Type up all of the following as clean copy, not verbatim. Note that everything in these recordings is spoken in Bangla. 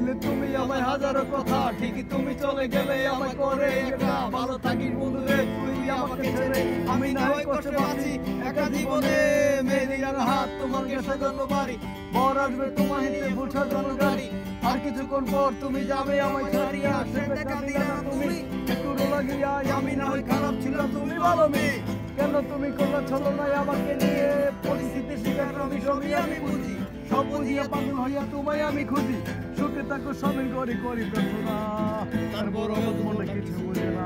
বলিলে তুমি আমায় হাজারো কথা, ঠিকই তুমি চলে গেলে আমায় করে একা। ভালো থাকিস বন্ধু রে, তুই আমাকে ছেড়ে আমি না হয় কষ্টে বাঁচি একা জীবনে। মেরিয়ার হাত তোমার কে সাজানো বাড়ি, বর আসবে তোমার হেঁটে ভুল সাজানো গাড়ি। আর কিছুক্ষণ পর তুমি যাবে আমায় ছাড়িয়া, সে দেখা দিলা না তুমি একটু লাগিয়া। আমি না হয় খারাপ ছিলাম, তুমি ভালো মেয়ে, কেন তুমি করলে চলো না আমাকে নিয়ে। পরিস্থিতি শিকার আমি সবই আমি বুঝি, সব বুঝিয়া পাগল হইয়া তোমায় আমি খুঁজি। সুখে থাকো সবই করি করি প্রার্থনা, তারপর মনে কিছু বুঝে না।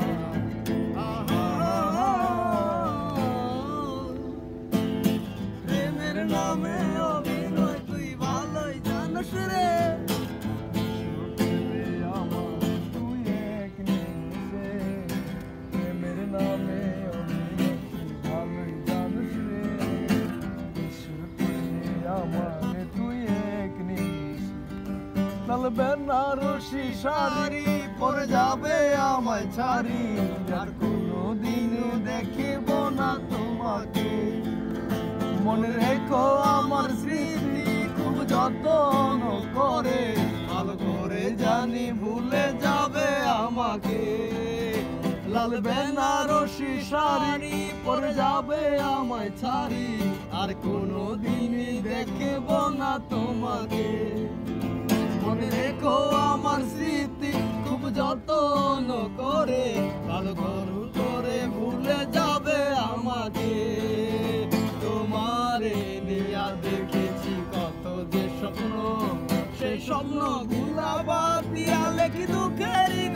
প্রেমের নামে অভিনয় তুই ভালোই জানিস রে। লাল বেনারসি শাড়ি পরে যাবে আমায় ছাড়ি, আর কোনোদিন দেখিব না তোমাকে। মনে রেখো আমার স্মৃতি খুব যত্ন করে, ভালো করে জানি ভুলে যাবে আমাকে। লাল বেনারসি শাড়ি পরে যাবে আমায় ছাড়ি, আর কোনোদিন দেখিব না তোমাকে। মনে রেখো আমার স্মৃতি খুব যত্ন করে, ভালো করে ভুলে যাবে আমাকে। তোমারে নিয়া দেখেছি কত যে স্বপ্ন, সেই স্বপ্ন গুলা বাদ দিয়া লেখি দুঃখেরই